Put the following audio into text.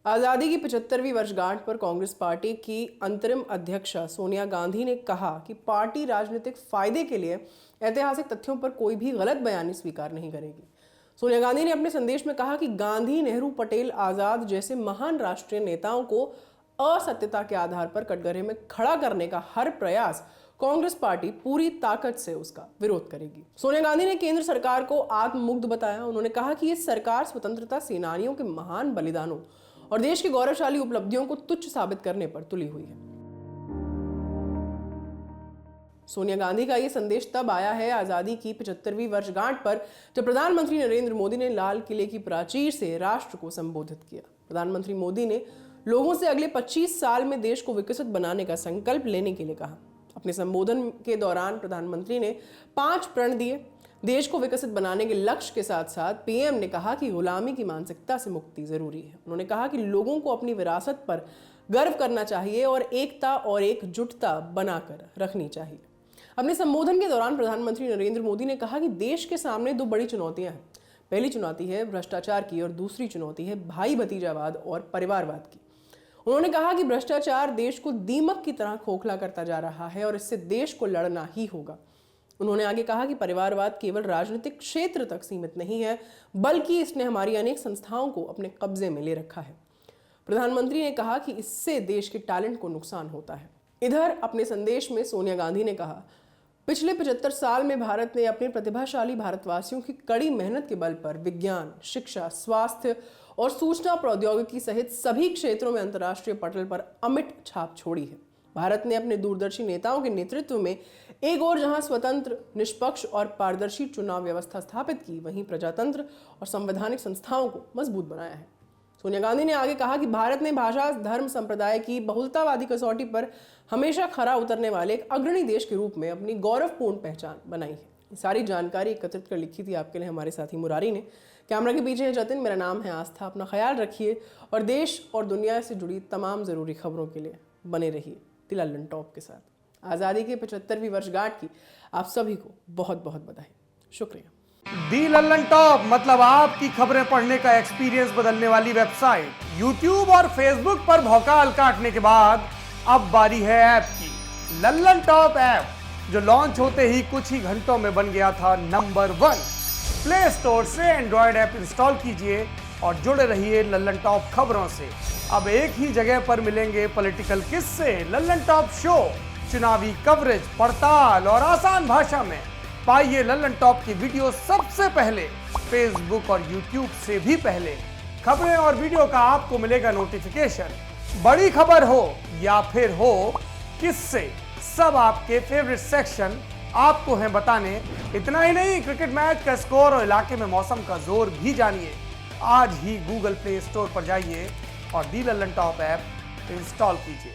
आज़ादी की 75वीं वर्षगांठ पर कांग्रेस पार्टी की अंतरिम अध्यक्षा सोनिया गांधी ने कहा कि पार्टी राजनीतिक फायदे के लिए ऐतिहासिक तथ्यों पर कोई भी गलत बयानी स्वीकार नहीं करेगी। सोनिया गांधी ने अपने संदेश में कहा कि गांधी, नेहरू, पटेल, आजाद जैसे महान राष्ट्रीय नेताओं को असत्यता के आधार पर कटघरे में खड़ा करने का हर प्रयास कांग्रेस पार्टी पूरी ताकत से उसका विरोध करेगी। सोनिया गांधी ने केंद्र सरकार को आत्ममुग्ध बताया। उन्होंने कहा कि ये सरकार स्वतंत्रता सेनानियों के महान बलिदानों और देश की गौरवशाली उपलब्धियों को तुच्छ साबित करने पर तुली हुई है। सोनिया गांधी का यह संदेश तब आया है आजादी की 75वीं वर्षगांठ पर, जब प्रधानमंत्री नरेंद्र मोदी ने लाल किले की प्राचीर से राष्ट्र को संबोधित किया। प्रधानमंत्री मोदी ने लोगों से अगले 25 साल में देश को विकसित बनाने का संकल्प लेने के लिए कहा। अपने संबोधन के दौरान प्रधानमंत्री ने 5 प्रण दिए। देश को विकसित बनाने के लक्ष्य के साथ साथ पीएम ने कहा कि गुलामी की मानसिकता से मुक्ति जरूरी है। उन्होंने कहा कि लोगों को अपनी विरासत पर गर्व करना चाहिए और एकता और एकजुटता बनाकर रखनी चाहिए। अपने संबोधन के दौरान प्रधानमंत्री नरेंद्र मोदी ने कहा कि देश के सामने 2 बड़ी चुनौतियां हैं। पहली चुनौती है भ्रष्टाचार की और दूसरी चुनौती है भाई भतीजावाद और परिवारवाद की। उन्होंने कहा कि भ्रष्टाचार देश को दीमक की तरह खोखला करता जा रहा है और इससे देश को लड़ना ही होगा। उन्होंने आगे कहा कि परिवारवाद केवल राजनीतिक क्षेत्र तक सीमित नहीं है, बल्कि इसने हमारी अनेक संस्थाओं को अपने कब्जे में ले रखा है। प्रधानमंत्री ने कहा कि इससे देश के टैलेंट को नुकसान होता है। इधर अपने संदेश में सोनिया गांधी ने कहा, पिछले 75 साल में भारत ने अपने प्रतिभाशाली भारतवासियों की कड़ी मेहनत के बल पर विज्ञान, शिक्षा, स्वास्थ्य और सूचना प्रौद्योगिकी सहित सभी क्षेत्रों में अंतर्राष्ट्रीय पटल पर अमिट छाप छोड़ी है। भारत ने अपने दूरदर्शी नेताओं के नेतृत्व में एक और जहां स्वतंत्र, निष्पक्ष और पारदर्शी चुनाव व्यवस्था स्थापित की, वहीं प्रजातंत्र और संवैधानिक संस्थाओं को मजबूत बनाया है। सोनिया गांधी ने आगे कहा कि भारत ने भाषा, धर्म, संप्रदाय की बहुलतावादी कसौटी पर हमेशा खरा उतरने वाले एक अग्रणी देश के रूप में अपनी गौरवपूर्ण पहचान बनाई है। ये सारी जानकारी एकत्रित कर लिखी थी आपके लिए हमारे साथी मुरारी ने। कैमरा के पीछे है जतिन, मेरा नाम है आस्था। अपना ख्याल रखिए और देश और दुनिया से जुड़ी तमाम जरूरी खबरों के लिए बने रहिए दी लल्लन टॉप के साथ। आज़ादी के 75वीं वर्षगांठ की आप सभी को बहुत बहुत बधाई। शुक्रिया। दी लल्लन टॉप मतलब आपकी खबरें पढ़ने का एक्सपीरियंस बदलने वाली वेबसाइट। यूट्यूब और फेसबुक पर भौकाल काटने के बाद अब बारी है ऐप की। लल्लन टॉप ऐप जो लॉन्च होते ही कुछ ही घंटों में बन गया था नंबर 1। प्ले स्टोर से एंड्रॉयड ऐप इंस्टॉल कीजिए और जुड़े रहिए लल्लन टॉप खबरों से। अब एक ही जगह पर मिलेंगे पॉलिटिकल किस्से, लल्लन टॉप शो, चुनावी कवरेज, पड़ताल और आसान भाषा में। पाइए लल्लन टॉप की वीडियो सबसे पहले, फेसबुक और यूट्यूब से भी पहले। खबरें और वीडियो का आपको मिलेगा नोटिफिकेशन। बड़ी खबर हो या फिर हो किस्से, सब आपके फेवरेट सेक्शन आपको हैं बताने। इतना ही नहीं, क्रिकेट मैच का स्कोर और इलाके में मौसम का जोर भी जानिए। आज ही गूगल प्ले स्टोर पर जाइए और दी लल्लन टॉप ऐप इंस्टॉल कीजिए।